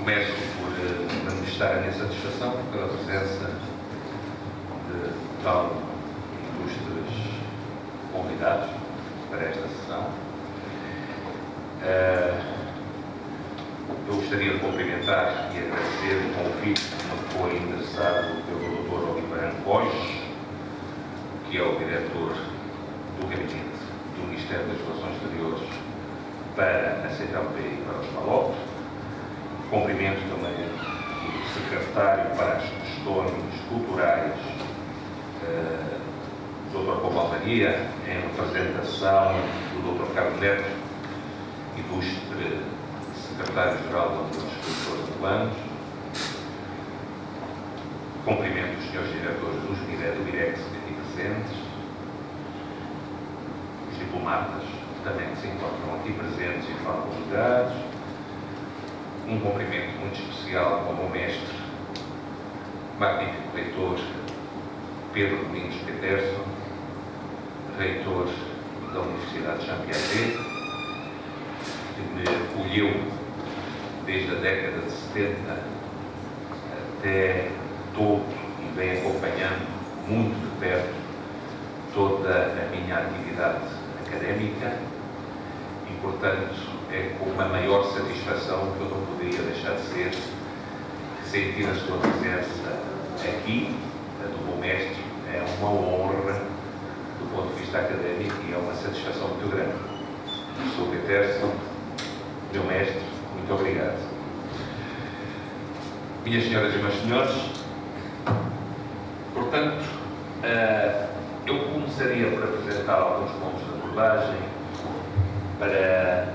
Começo por manifestar a minha satisfação pela presença de tão ilustres convidados para esta sessão. Eu gostaria de cumprimentar e agradecer o convite que me foi endereçado pelo Dr. Oliveira Ancós, que é o diretor do Gabinete do Ministério das Relações Exteriores para a CPLP e para os PALOP. Cumprimento também o secretário para as questões culturais, Dr. Paulo Maria, em representação do Dr. Carlos Neto, ilustre secretário-geral da União dos Escritores Angolanos. Cumprimento os senhores diretores do DIREX aqui presentes, os diplomatas também que se encontram aqui presentes e foram convidados. Um cumprimento muito especial ao meu mestre, magnífico reitor Pedro Domingos Peterson, reitor da Universidade de Jean-Piaget, que me acolheu desde a década de 70 até todo e vem acompanhando muito de perto toda a minha atividade académica e, portanto, é com uma maior satisfação que eu não poderia deixar de ser sentir a sua presença aqui, do meu mestre. É uma honra do ponto de vista académico e é uma satisfação muito grande. Professor Peterson, meu mestre, muito obrigado. Minhas senhoras e meus senhores, portanto, eu começaria por apresentar alguns pontos de abordagem para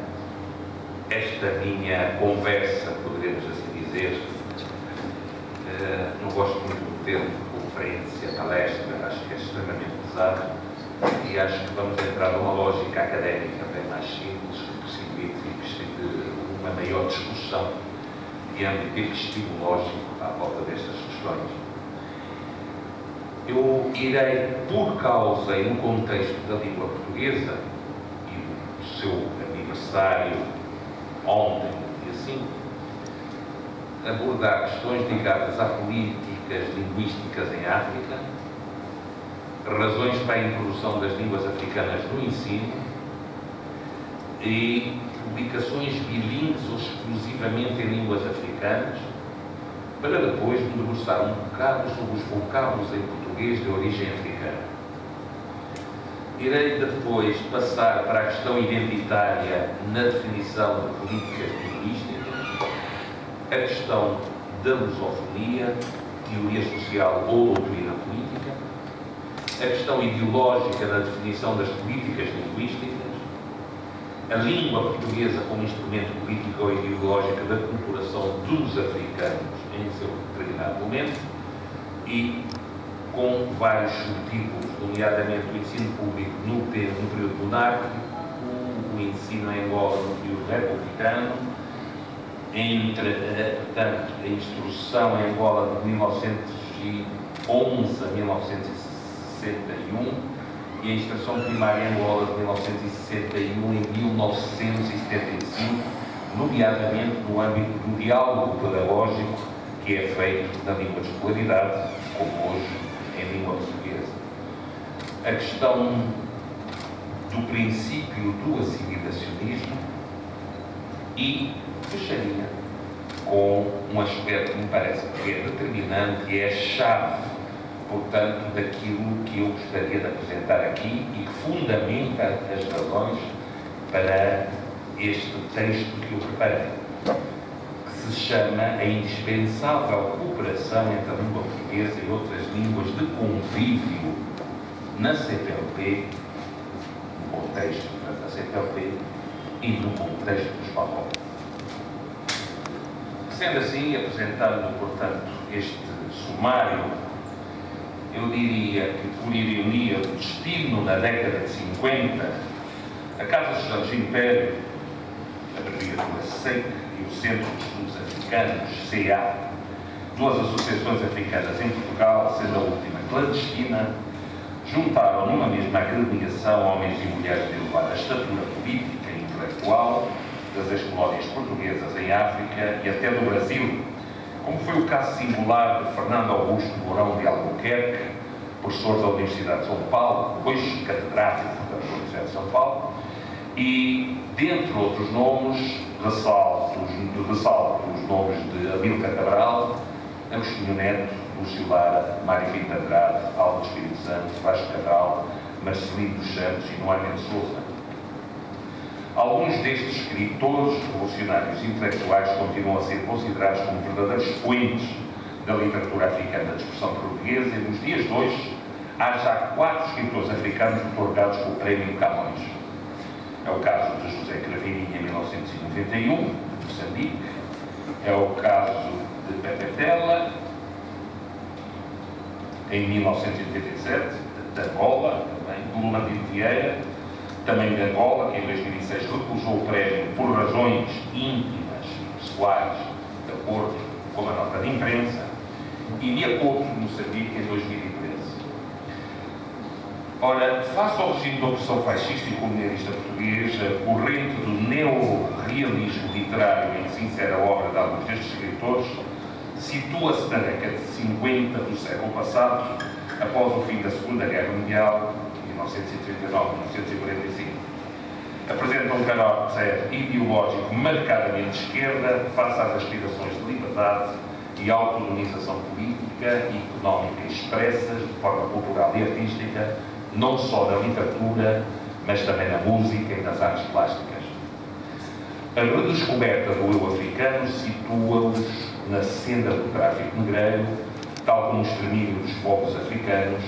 esta minha conversa, poderemos assim dizer. Não gosto muito do termo conferência, palestra, acho que é extremamente pesado e acho que vamos entrar numa lógica académica bem mais simples, que permite uma maior discussão de âmbito epistemológico à volta destas questões. Eu irei, por causa e no contexto da língua portuguesa e do seu aniversário ontem, dia 5, abordar questões ligadas a políticas linguísticas em África, razões para a introdução das línguas africanas no ensino e publicações bilíngues ou exclusivamente em línguas africanas, para depois me debruçar um bocado sobre os vocábulos em português de origem africana. Irei depois passar para a questão identitária na definição de políticas linguísticas, a questão da lusofonia, teoria social ou doutrina política, a questão ideológica na definição das políticas linguísticas, a língua portuguesa como instrumento político ou ideológico da corporação dos africanos em seu determinado momento e com vários subtítulos, nomeadamente o ensino público no período monárquico, o ensino em Angola no período republicano, portanto, a instrução em Angola de 1911 a 1961 e a instrução primária em Angola de 1961 e 1975, nomeadamente no âmbito do diálogo pedagógico que é feito na língua de escolaridade, como hoje em língua portuguesa. A questão do princípio do assimilacionismo e fecharia com um aspecto que me parece que é determinante e é a chave, portanto, daquilo que eu gostaria de apresentar aqui e que fundamenta as razões para este texto que eu preparei, que se chama a indispensável cooperação entre a língua portuguesa e outras línguas de convívio na CPLP, no contexto da CPLP e no contexto dos PALOP. Sendo assim, apresentando, portanto, este sumário, eu diria que, por ironia do destino, na década de 50, a Casa de Estudos Império, a abreviatura SEIC, e o Centro de Estudos Africanos, CA, duas associações africanas em Portugal, sendo a última clandestina, juntaram numa mesma agremiação homens e mulheres de elevada estatura política e intelectual das ex-colónias portuguesas em África e até do Brasil, como foi o caso singular de Fernando Augusto Mourão de Albuquerque, professor da Universidade de São Paulo, hoje catedrático da Universidade de São Paulo, e, dentre outros nomes, ressalto os nomes de Amílcar Cabral, Agostinho Neto, Lúcio Lara, Mário Pinto Andrade, Aldo Espírito Santo, Vasco Cabral, Marcelino dos Santos e Noé Mendes Sousa. Alguns destes escritores revolucionários intelectuais continuam a ser considerados como verdadeiros expoentes da literatura africana de expressão portuguesa e nos dias de hoje há já 4 escritores africanos otorgados com o Prémio Camões. É o caso de José Cravinho em 1991, de Moçambique, é o caso de Pepe Tela, em 1987, de Angola, também, de Lula Vieira, também de Angola, que em 2006 recusou o prémio por razões íntimas e pessoais, de acordo com a nota de imprensa, e Niacoto, de Moçambique, em 2013. Ora, face ao regime da opressão fascista e colonialista português, a corrente do neorrealismo literário em que se insere a obra de alguns destes escritores situa-se na década de 50 do século passado, após o fim da Segunda Guerra Mundial, 1939-1945. Apresenta um caráter ideológico marcadamente de esquerda face às aspirações de liberdade e autonomização política e económica expressas de forma cultural e artística, não só na literatura, mas também na música e nas artes plásticas. A redescoberta do eu africano situa-os na senda do tráfico negreiro, tal como o extermínio dos povos africanos,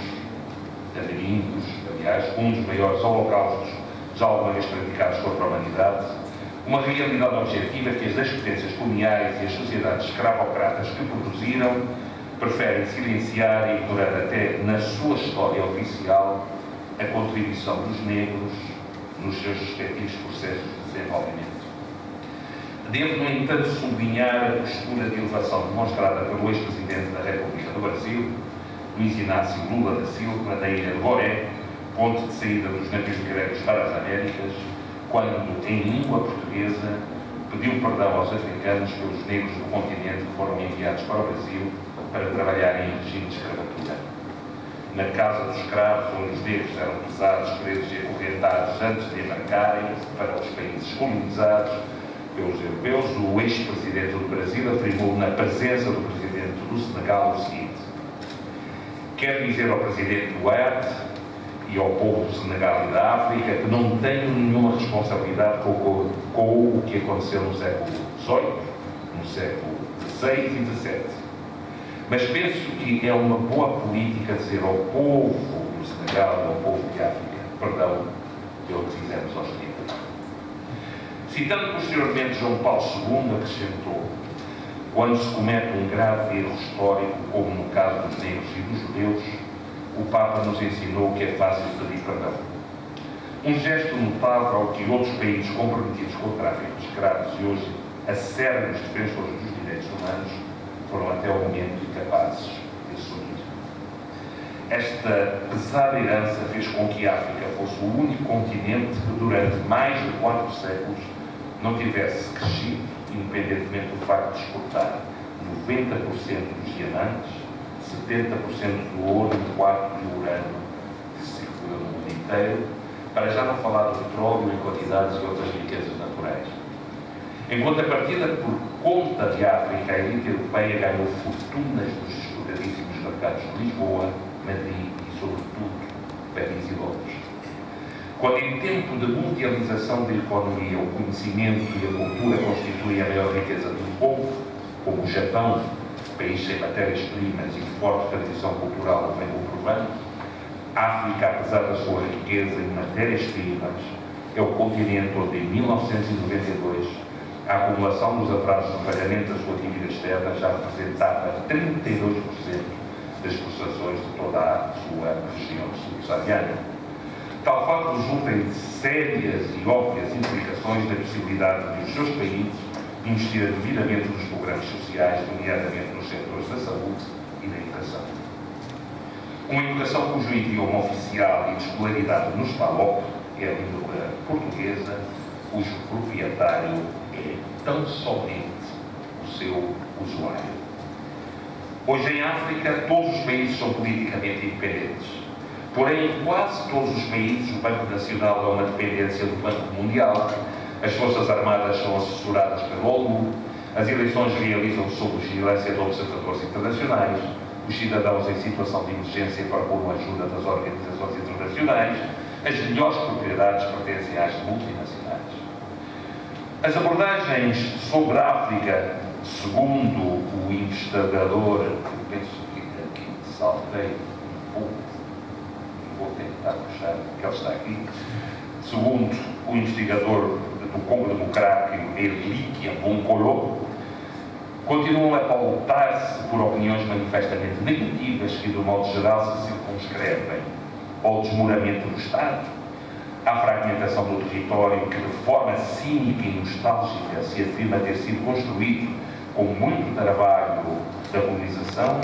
ameríndios, aliás, um dos maiores holocaustos já alguma vez praticados contra a humanidade, uma realidade objetiva que as ex-potências coloniais e as sociedades escravocratas que produziram preferem silenciar e ignorar até na sua história oficial a contribuição dos negros nos seus respectivos processos de desenvolvimento. Devo, no entanto, sublinhar a postura de elevação demonstrada pelo ex-presidente da República do Brasil, Luiz Inácio Lula da Silva, na ilha de Boré, ponto de saída dos navios gregos para as Américas, quando, em língua portuguesa, pediu perdão aos africanos pelos negros do continente que foram enviados para o Brasil para trabalhar em regime de escravatura. Na casa dos escravos, onde os negros eram pesados, presos e acorrentados antes de embarcarem para os países colonizados pelos europeus, o ex-presidente do Brasil afirmou na presença do presidente do Senegal o seguinte: quero dizer ao presidente Duarte e ao povo do Senegal e da África que não tenho nenhuma responsabilidade com o que aconteceu no século XVIII, no século XVI e XVII. Mas penso que é uma boa política dizer ao povo do Senegal e ao povo de África perdão pelo que fizemos aos negros. Citando posteriormente João Paulo II, acrescentou: quando se comete um grave erro histórico, como no caso dos negros e dos judeus, o Papa nos ensinou que é fácil pedir perdão. Um gesto notável ao que outros países comprometidos com o tráfico de escravos e hoje acérrimos defensores dos direitos humanos foram até o momento incapazes de assumir. Esta pesada herança fez com que a África fosse o único continente que durante mais de 4 séculos não tivesse crescido, independentemente do facto de exportar 90% dos diamantes, 70% do ouro e 4% do urânio que circula no mundo inteiro, para já não falar do petróleo em quantidades e outras riquezas naturais. Em contrapartida, por conta de África, a elite europeia ganhou fortunas dos exploradíssimos mercados de Lisboa, Madrid e, sobretudo, Paris e Londres. Quando em tempo de mundialização da economia o conhecimento e a cultura constituem a maior riqueza do povo, como o Japão, país sem matérias-primas e de forte tradição cultural, vem comprovando, a África, apesar da sua riqueza em matérias-primas, é o continente onde, em 1992, a acumulação dos atrasos no pagamento da sua dívida externa já representava 32% das exportações de toda a sua região subsaariana. Tal fato resulta em sérias e óbvias implicações da possibilidade de os seus países investir devidamente nos programas sociais, nomeadamente nos setores da saúde e da educação. Uma educação cujo idioma oficial e de escolaridade nos PALOP é a língua portuguesa, cujo proprietário é tão somente o seu usuário. Hoje em África, todos os países são politicamente independentes. Porém, em quase todos os países, o Banco Nacional é uma dependência do Banco Mundial, as Forças Armadas são assessoradas pela ONU, as eleições realizam-se sob vigilância de observadores internacionais, os cidadãos em situação de emergência procuram ajuda das organizações internacionais, as melhores propriedades pertencem às multinacionais. As abordagens sobre a África, segundo o investigador, eu penso que aqui saltei um pouco, vou tentar puxar, que ele está aqui, segundo o investigador do Congo Democrático, Erlikia Bonkolo, continuam a pautar-se por opiniões manifestamente negativas que, de modo geral, se circunscrevem ao desmoronamento do Estado, à fragmentação do território que, de forma cínica e nostálgica, se afirma ter sido construído com muito trabalho da colonização,